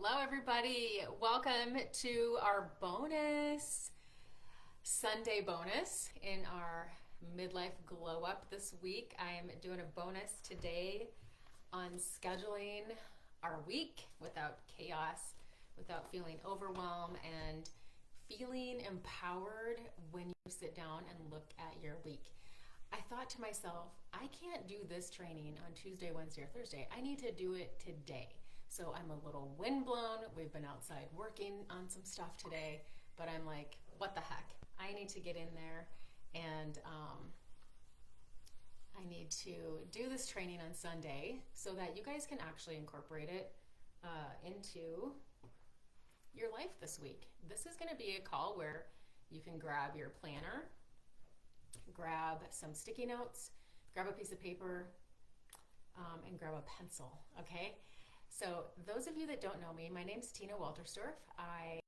Hello, everybody. Welcome to our bonus Sunday bonus in our midlife glow up this week. I am doing a bonus today on scheduling our week without chaos, without feeling overwhelmed, and feeling empowered when you sit down and look at your week. I thought to myself, I can't do this training on Tuesday, Wednesday, or Thursday. I need to do it today. So I'm a little windblown. We've been outside working on some stuff today, but I'm like, what the heck? I need to get in there and I need to do this training on Sunday so that you guys can actually incorporate it into your life this week. This is going to be a call where you can grab your planner, grab some sticky notes, grab a piece of paper, and grab a pencil, okay? So those of you that don't know me, my name's Tina Walterstorff. I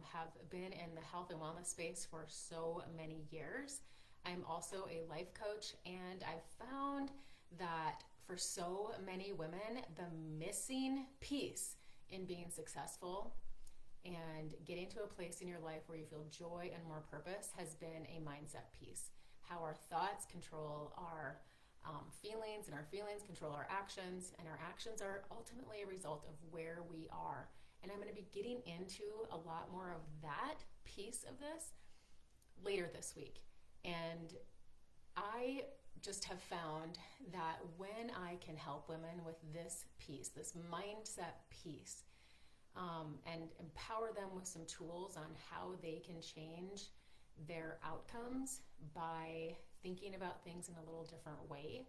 have been in the health and wellness space for so many years. I'm also a life coach, and I've found that for so many women, the missing piece in being successful and getting to a place in your life where you feel joy and more purpose has been a mindset piece. How our thoughts control our feelings, and our feelings control our actions, and our actions are ultimately a result of where we are. And I'm going to be getting into a lot more of that piece of this later this week. And I just have found that when I can help women with this piece, this mindset piece, and empower them with some tools on how they can change their outcomes by thinking about things in a little different way,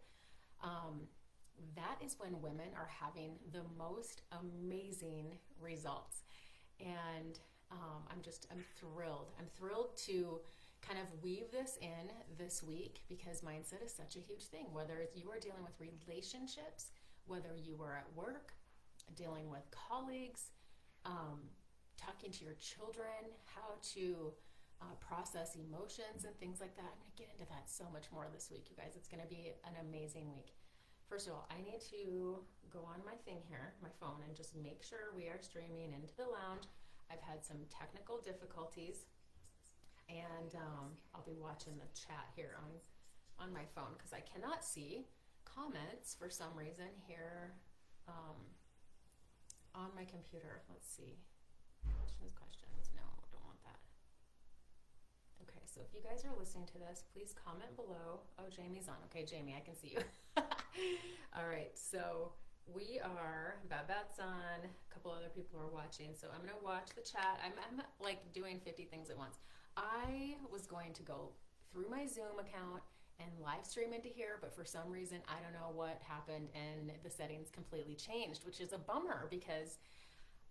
that is when women are having the most amazing results. And I'm thrilled. I'm thrilled to kind of weave this in this week because mindset is such a huge thing. Whether you are dealing with relationships, whether you are at work, dealing with colleagues, talking to your children, how to process emotions and things like that. I'm going to get into that so much more this week, you guys. It's going to be an amazing week. First of all, I need to go on my thing here, my phone, and just make sure we are streaming into the lounge. I've had some technical difficulties, and I'll be watching the chat here on my phone because I cannot see comments for some reason here on my computer. Let's see. Questions. No, don't want that. Okay, so if you guys are listening to this, please comment below. Oh, Jamie's on. Okay, Jamie, I can see you. All right, so we are, Babette's on, a couple other people are watching, so I'm going to watch the chat. I'm like doing 50 things at once. I was going to go through my Zoom account and live stream into here, but for some reason, I don't know what happened, and the settings completely changed, which is a bummer because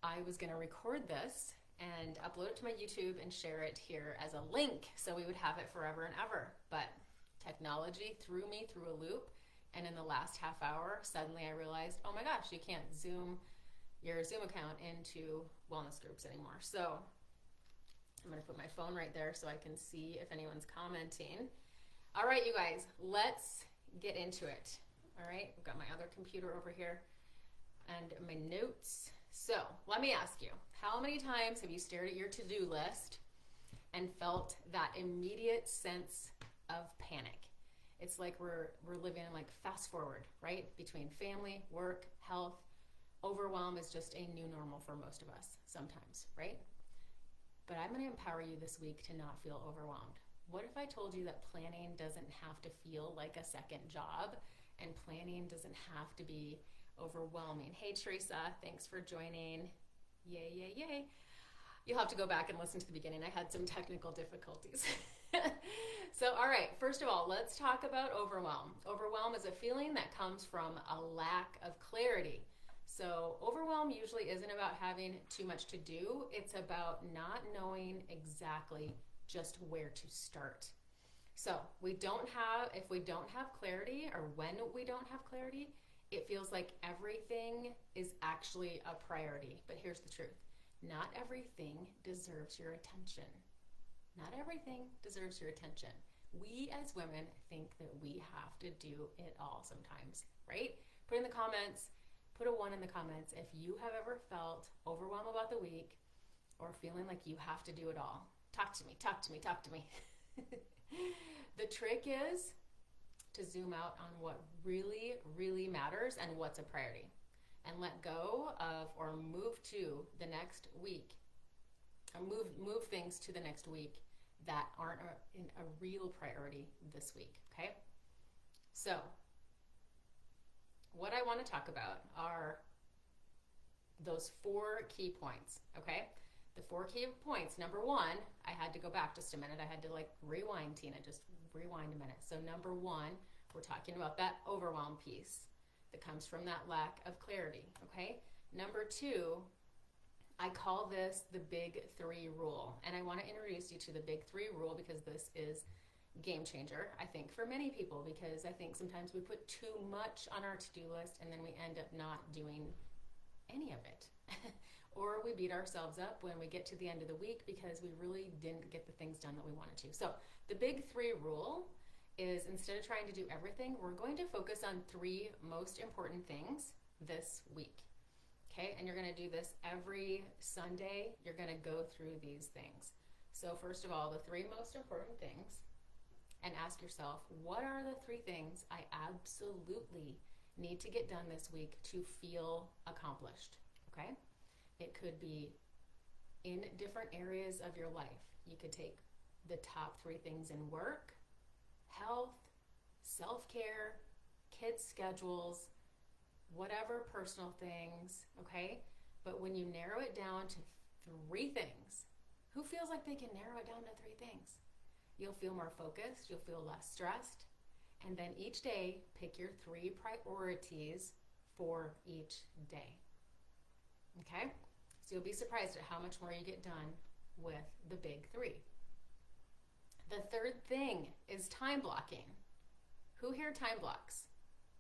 I was going to record this and upload it to my YouTube and share it here as a link so we would have it forever and ever. But technology threw me through a loop, and in the last half hour, suddenly I realized, oh my gosh, you can't zoom your Zoom account into wellness groups anymore. So I'm going to put my phone right there so I can see if anyone's commenting. All right, you guys, let's get into it. All right, I've got my other computer over here and my notes. So let me ask you, how many times have you stared at your to-do list and felt that immediate sense of panic? It's like we're living in like fast forward, right? Between family, work, health. Overwhelm is just a new normal for most of us sometimes, right? But I'm going to empower you this week to not feel overwhelmed. What if I told you that planning doesn't have to feel like a second job, and planning doesn't have to be overwhelming? Hey, Teresa, thanks for joining. Yay, yay, yay. You'll have to go back and listen to the beginning. I had some technical difficulties. So, all right, first of all, let's talk about overwhelm. Overwhelm is a feeling that comes from a lack of clarity. So overwhelm usually isn't about having too much to do. It's about not knowing exactly just where to start. So if we don't have clarity, or when we don't have clarity, it feels like everything is actually a priority. But here's the truth. Not everything deserves your attention. Not everything deserves your attention. We as women think that we have to do it all sometimes, right? Put in the comments, Put a 1 in the comments if you have ever felt overwhelmed about the week or feeling like you have to do it all. Talk to me, talk to me, talk to me. The trick is to zoom out on what really, really matters and what's a priority, and let go of or move to the next week, or move things to the next week that aren't a real priority this week, okay? So what I want to talk about are those 4 key points, okay? The 4 key points. Number 1, I had to go back just a minute. I had to like rewind, Tina, just rewind a minute. So number 1, we're talking about that overwhelm piece that comes from that lack of clarity, okay? Number 2, I call this the big 3 rule. And I want to introduce you to the big 3 rule because this is game changer, I think, for many people, because I think sometimes we put too much on our to-do list and then we end up not doing any of it. Or we beat ourselves up when we get to the end of the week because we really didn't get the things done that we wanted to. So the big 3 rule is, instead of trying to do everything, we're going to focus on 3 most important things this week. Okay, and you're going to do this every Sunday. You're going to go through these things. So first of all, the 3 most important things, and ask yourself, what are the 3 things I absolutely need to get done this week to feel accomplished, okay? It could be in different areas of your life. You could take the top 3 things in work, health, self-care, kids' schedules, whatever personal things, okay? But when you narrow it down to 3 things, who feels like they can narrow it down to 3 things? You'll feel more focused, you'll feel less stressed, and then each day, pick your 3 priorities for each day, okay? So you'll be surprised at how much more you get done with the big 3. The 3rd thing is time blocking. Who here time blocks?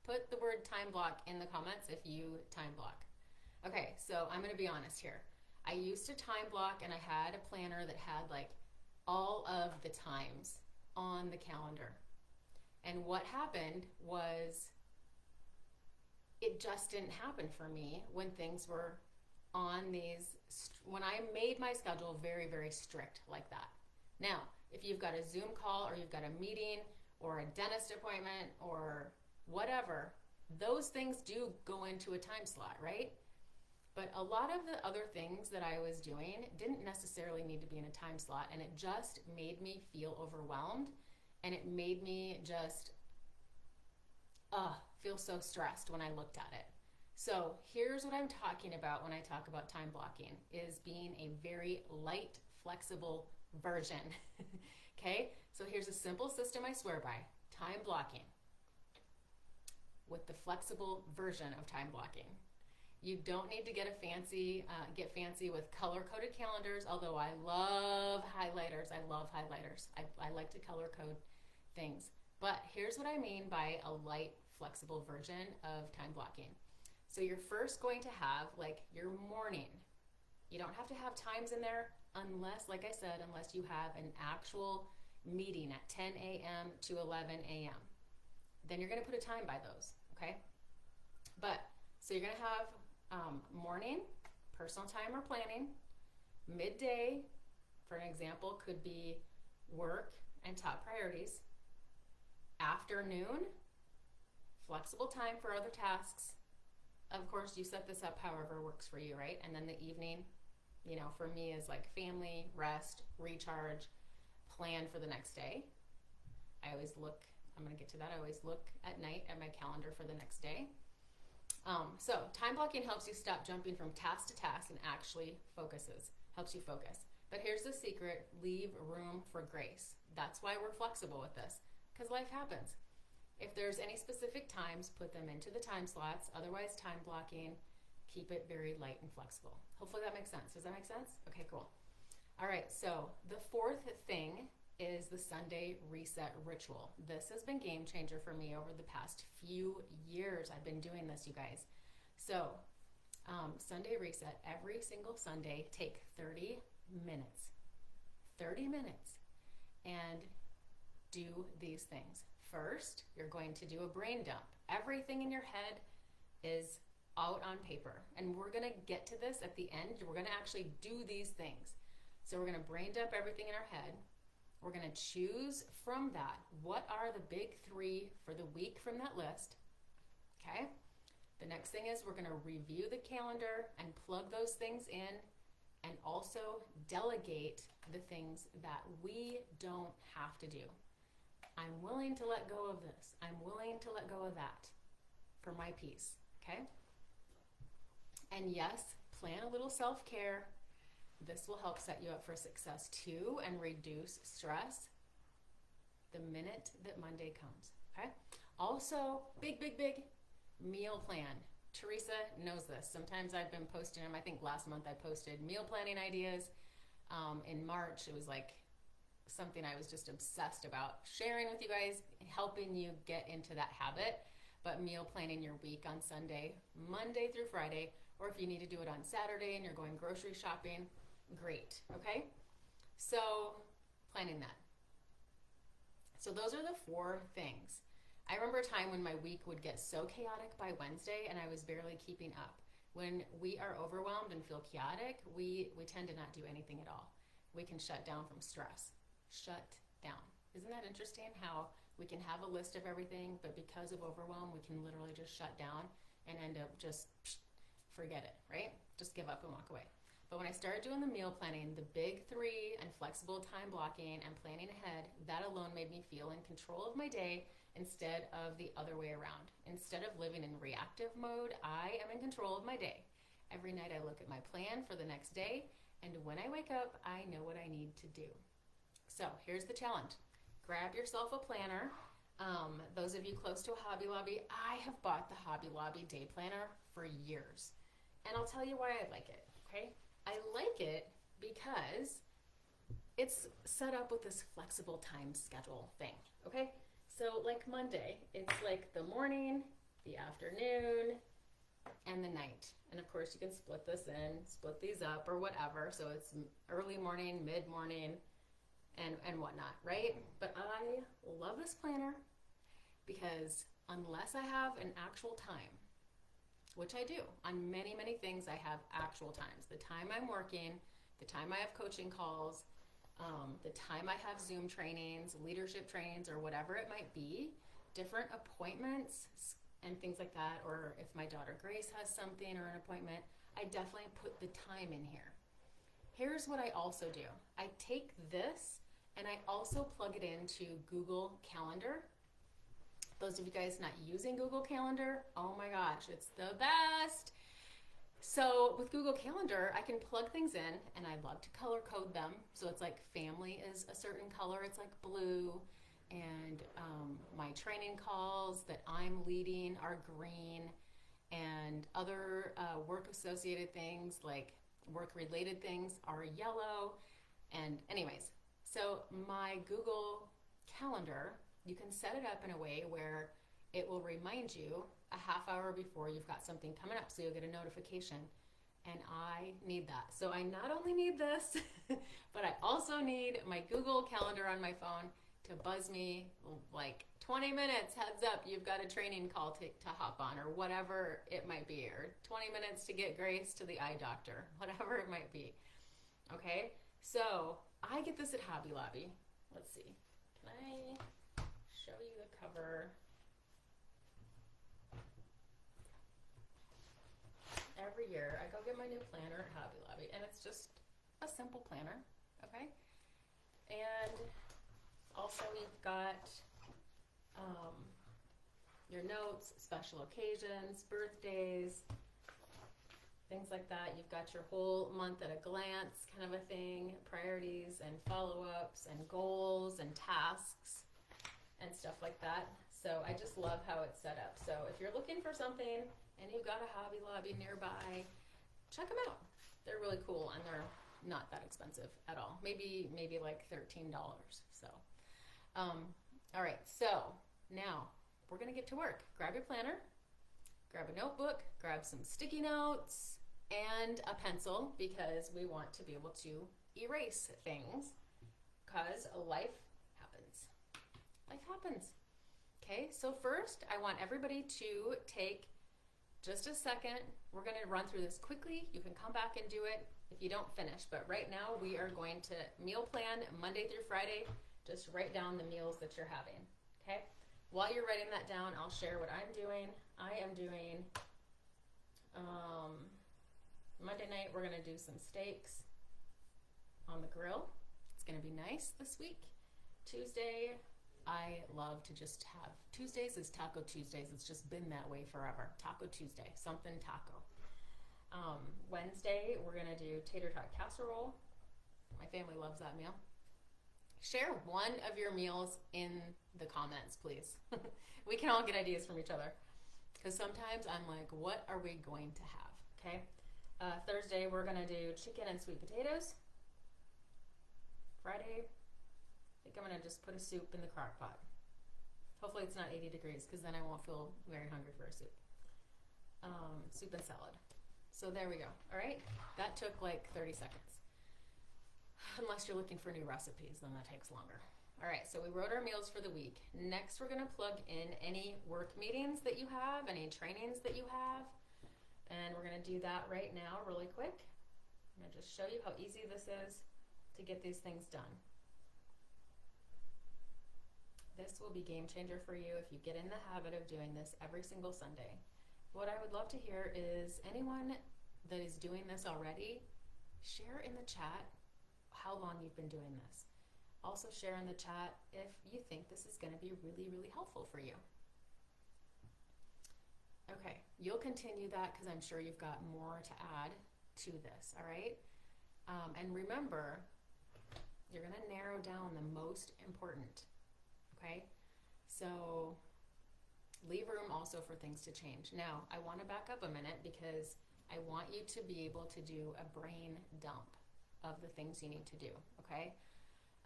Put the word time block in the comments if you time block. Okay, so I'm gonna be honest here. I used to time block, and I had a planner that had like all of the times on the calendar. And what happened was it just didn't happen for me when things were on these, when I made my schedule very, very strict like that. Now, if you've got a Zoom call or you've got a meeting or a dentist appointment or whatever, those things do go into a time slot, right? But a lot of the other things that I was doing didn't necessarily need to be in a time slot, and it just made me feel overwhelmed, and it made me just feel so stressed when I looked at it. So here's what I'm talking about when I talk about time blocking, is being a very light, flexible version. Okay, so here's a simple system I swear by: time blocking with the flexible version of time blocking. You don't need to get fancy with color-coded calendars, although I love highlighters. I love highlighters. I like to color code things. But here's what I mean by a light, flexible version of time blocking. So you're first going to have like your morning. You don't have to have times in there unless, like I said, unless you have an actual meeting at 10 a.m. to 11 a.m. Then you're going to put a time by those, okay? But so you're going to have morning, personal time or planning. Midday, for an example, could be work and top priorities. Afternoon, flexible time for other tasks. Of course, you set this up however works for you, right? And then the evening, you know, for me is like family, rest, recharge, plan for the next day. I always look, I'm going to get to that, I always look at night at my calendar for the next day. So time blocking helps you stop jumping from task to task and actually helps you focus. But here's the secret: leave room for grace. That's why we're flexible with this, because life happens. If there's any specific times, put them into the time slots. Otherwise, time blocking, keep it very light and flexible. Hopefully that makes sense. Does that make sense? Okay, cool. All right, so the 4th thing is the Sunday reset ritual. This has been game changer for me over the past few years. I've been doing this, you guys. So Sunday reset, every single Sunday, take 30 minutes, and do these things. First, you're going to do a brain dump. Everything in your head is out on paper. And we're going to get to this at the end. We're going to actually do these things. So we're going to brain dump everything in our head. We're going to choose from that. What are the big 3 for the week from that list? Okay. The next thing is we're going to review the calendar and plug those things in, and also delegate the things that we don't have to do. I'm willing to let go of this. I'm willing to let go of that for my peace. Okay. And yes, plan a little self-care. This will help set you up for success too and reduce stress the minute that Monday comes. Okay. Also, big meal plan. Teresa knows this. Sometimes I've been posting them. I think last month I posted meal planning ideas. In March, it was like something I was just obsessed about sharing with you guys, helping you get into that habit. But meal planning your week on Sunday, Monday through Friday, or if you need to do it on Saturday and you're going grocery shopping, great, okay? So planning that. So those are the 4 things. I remember a time when my week would get so chaotic by Wednesday and I was barely keeping up. When we are overwhelmed and feel chaotic, we tend to not do anything at all. We can shut down from stress. Shut down. Isn't that interesting how we can have a list of everything, but because of overwhelm, we can literally just shut down and end up just forget it, right? Just give up and walk away. But when I started doing the meal planning, the big 3 and flexible time blocking and planning ahead, that alone made me feel in control of my day instead of the other way around. Instead of living in reactive mode, I am in control of my day. Every night I look at my plan for the next day, and when I wake up, I know what I need to do. So here's the challenge. Grab yourself a planner. Those of you close to a Hobby Lobby, I have bought the Hobby Lobby day planner for years. And I'll tell you why I like it, okay? I like it because it's set up with this flexible time schedule thing, okay? So like Monday, it's like the morning, the afternoon, and the night. And of course you can split these up or whatever. So it's early morning, mid-morning, and whatnot, right? But I love this planner because unless I have an actual time, which I do, on many things I have actual times. The time I'm working, the time I have coaching calls, the time I have Zoom trainings, leadership trainings, or whatever it might be, different appointments and things like that, or if my daughter Grace has something or an appointment, I definitely put the time in here. Here's what I also do. I take this and I also plug it into Google Calendar. Those of you guys not using Google Calendar, oh my gosh, it's the best. So with Google Calendar, I can plug things in, and I love to color code them. So it's like family is a certain color, it's like blue, and my training calls that I'm leading are green, and other work-associated things like work-related things are yellow. And anyways, so my Google Calendar, you can set it up in a way where it will remind you a half hour before you've got something coming up, so you'll get a notification. And I need that. So I not only need this, but I also need my Google Calendar on my phone to buzz me like 20 minutes, heads up, you've got a training call to hop on, or whatever it might be, or 20 minutes to get Grace to the eye doctor, whatever it might be. Okay, so I get this at Hobby Lobby. Let's see, can I show you the cover? Every year I go get my new planner at Hobby Lobby, and it's just a simple planner, okay? And also you've got your notes, special occasions, birthdays, things like that. You've got your whole month at a glance kind of a thing, priorities and follow-ups and goals and tasks and stuff like that. So I just love how it's set up. So if you're looking for something and you've got a Hobby Lobby nearby, check them out. They're really cool, and they're not that expensive at all. Maybe like $13. So, all right. So now we're gonna get to work. Grab your planner, grab a notebook, grab some sticky notes and a pencil, because we want to be able to erase things, because life happens. Life happens. Okay. So first, I want everybody to take just a second. We're going to run through this quickly. You can come back and do it if you don't finish. But right now we are going to meal plan Monday through Friday. Just write down the meals that you're having. Okay? While you're writing that down, I'll share what I'm doing. I am doing Monday night, we're going to do some steaks on the grill. It's going to be nice this week. Tuesday, I love to just have, Tuesdays is Taco Tuesdays. It's just been that way forever. Taco Tuesday, something taco. Wednesday, we're going to do tater tot casserole. My family loves that meal. Share one of your meals in the comments, please. We can all get ideas from each other. Because sometimes I'm like, what are we going to have? Okay. Thursday, we're going to do chicken and sweet potatoes. Friday, I think I'm going to just put a soup in the crock pot. Hopefully it's not 80 degrees because then I won't feel very hungry for a soup. Soup and salad. So there we go. All right. That took like 30 seconds. Unless you're looking for new recipes, then that takes longer. All right, so we wrote our meals for the week. Next, we're going to plug in any work meetings that you have, any trainings that you have. And we're going to do that right now really quick. I'm going to just show you how easy this is to get these things done. This will be game changer for you if you get in the habit of doing this every single Sunday. What I would love to hear is anyone that is doing this already, share in the chat how long you've been doing this. Also share in the chat if you think this is going to be really, really helpful for you. Okay, you'll continue that because I'm sure you've got more to add to this, all right? And remember, you're going to narrow down the most important, okay? So leave room also for things to change. Now, I want to back up a minute because I want you to be able to do a brain dump of the things you need to do, okay?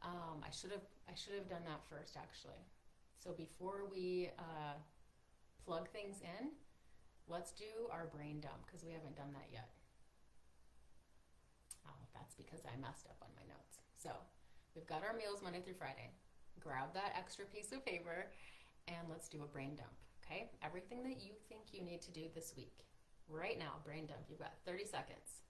I should have done that first, actually. So before we plug things in, let's do our brain dump because we haven't done that yet. Oh, that's because I messed up on my notes. So we've got our meals Monday through Friday. Grab that extra piece of paper and let's do a brain dump, okay? Everything that you think you need to do this week. Right now, brain dump. You've got 30 seconds.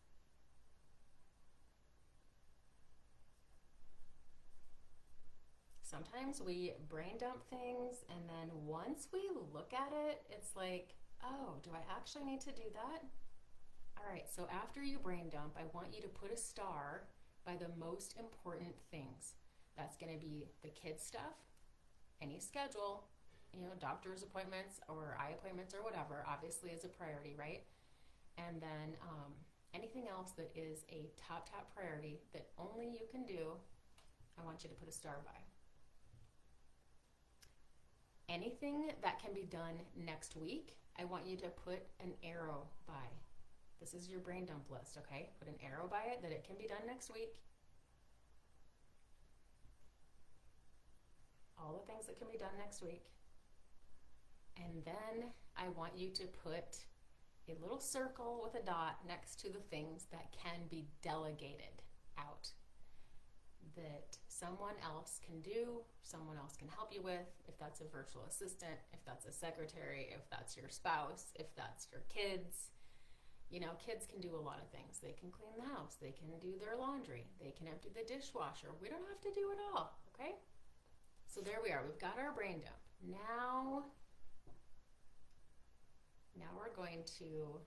Sometimes we brain dump things and then once we look at it, it's like, oh, do I actually need to do that? All right, so after you brain dump, I want you to put a star by the most important things. That's gonna be the kids stuff, any schedule, doctor's appointments or eye appointments or whatever, obviously is a priority, right? And then anything else that is a top priority that only you can do, I want you to put a star by. Anything that can be done next week, I want you to put an arrow by. This is your brain dump list, okay? Put an arrow by it that it can be done next week. All the things that can be done next week. And then I want you to put a little circle with a dot next to the things that can be delegated out. That someone else can do, someone else can help you with, if that's a virtual assistant, if that's a secretary, if that's your spouse, if that's your kids. Kids can do a lot of things. They can clean the house, they can do their laundry, they can empty the dishwasher. We don't have to do it all, okay? So there we are, we've got our brain dump. Now we're going to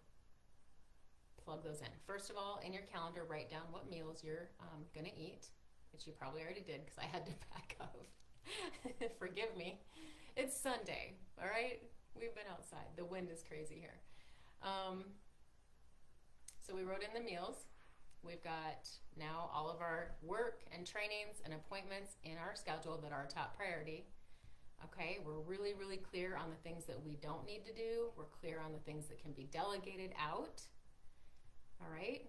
plug those in. First of all, in your calendar, write down what meals you're gonna eat, which you probably already did because I had to back up. Forgive me. It's Sunday, all right? We've been outside. The wind is crazy here. So we wrote in the meals. We've got now all of our work and trainings and appointments in our schedule that are a top priority. Okay, we're really, really clear on the things that we don't need to do. We're clear on the things that can be delegated out. All right?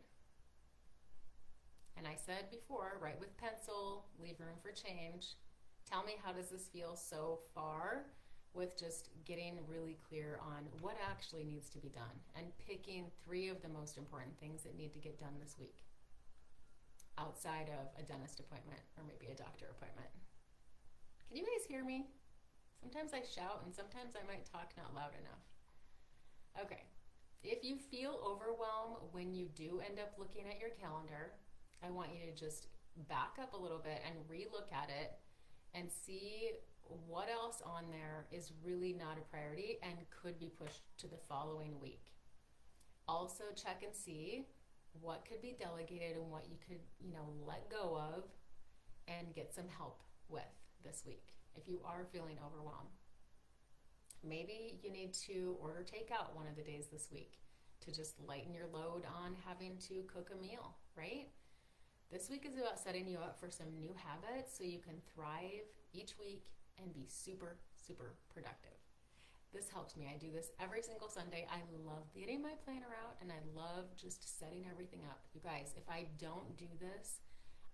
And I said before, write with pencil, leave room for change. Tell me, how does this feel so far with just getting really clear on what actually needs to be done and picking 3 of the most important things that need to get done this week outside of a dentist appointment or maybe a doctor appointment. Can you guys hear me? Sometimes I shout and sometimes I might talk not loud enough. Okay, If you feel overwhelmed when you do end up looking at your calendar, I want you to just back up a little bit and re-look at it and see what else on there is really not a priority and could be pushed to the following week. Also check and see what could be delegated and what you could, let go of and get some help with this week if you are feeling overwhelmed. Maybe you need to order takeout one of the days this week to just lighten your load on having to cook a meal, right? This week is about setting you up for some new habits so you can thrive each week and be super, super productive. This helps me. I do this every single Sunday. I love getting my planner out and I love just setting everything up. You guys, if I don't do this,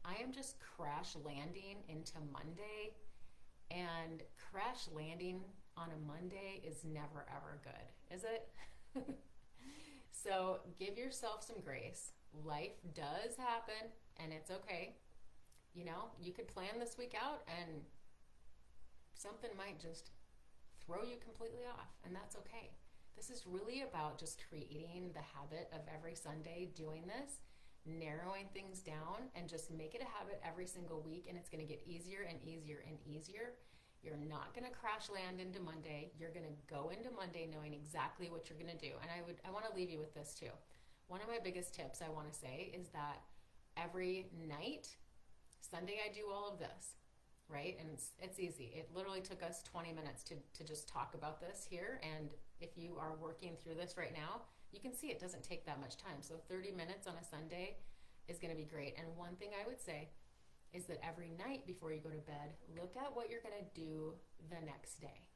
I am just crash landing into Monday, and crash landing on a Monday is never ever good, is it? So give yourself some grace. Life does happen and it's okay. You could plan this week out and something might just throw you completely off, and that's okay. This is really about just creating the habit of every Sunday doing this, narrowing things down, and just make it a habit every single week, and it's going to get easier and easier and easier. You're not going to crash land into Monday. You're going to go into Monday knowing exactly what you're going to do. And I want to leave you with this too. One of my biggest tips I want to say is that every night, Sunday, I do all of this, right? And it's easy. It literally took us 20 minutes to just talk about this here. And if you are working through this right now, you can see it doesn't take that much time. So 30 minutes on a Sunday is going to be great. And one thing I would say is that every night before you go to bed, look at what you're going to do the next day.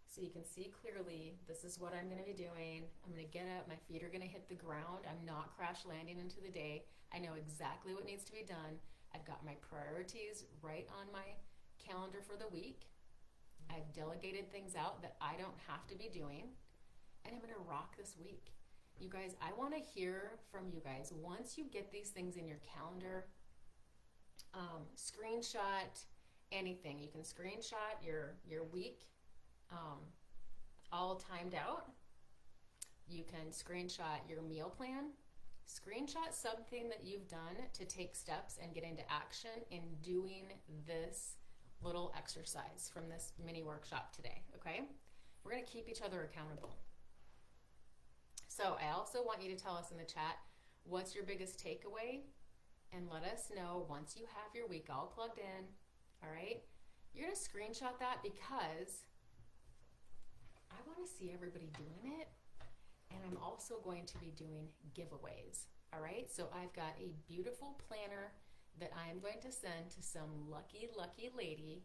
So you can see clearly, this is what I'm going to be doing. I'm going to get up, my feet are going to hit the ground. I'm not crash landing into the day. I know exactly what needs to be done. I've got my priorities right on my calendar for the week. I've delegated things out that I don't have to be doing. And I'm going to rock this week. You guys, I want to hear from you guys. Once you get these things in your calendar, screenshot anything. You can screenshot your week all timed out. You can screenshot your meal plan. Screenshot something that you've done to take steps and get into action in doing this little exercise from this mini workshop today, okay? We're going to keep each other accountable. So I also want you to tell us in the chat, what's your biggest takeaway? And let us know once you have your week all plugged in, all right? You're going to screenshot that because I want to see everybody doing it. And I'm also going to be doing giveaways, all right? So I've got a beautiful planner that I am going to send to some lucky lady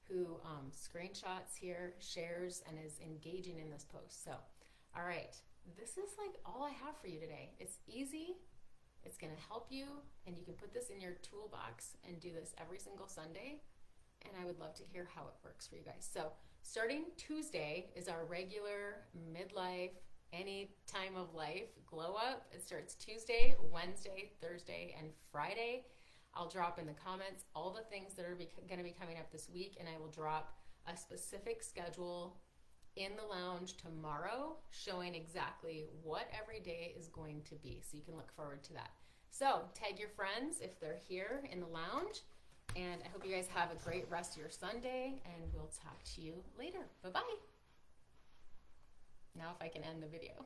who screenshots here, shares, and is engaging in this post. So, all right, this is like all I have for you today. It's easy. It's going to help you, and you can put this in your toolbox and do this every single Sunday, and I would love to hear how it works for you guys. So starting Tuesday is our regular midlife, any time of life glow up. It starts Tuesday, Wednesday, Thursday, and Friday. I'll drop in the comments all the things that are going to be coming up this week, and I will drop a specific schedule in the lounge tomorrow showing exactly what every day is going to be, so you can look forward to that. So tag your friends if they're here in the lounge, and I hope you guys have a great rest of your Sunday, and we'll talk to you later. Bye-bye. Now if I can end the video.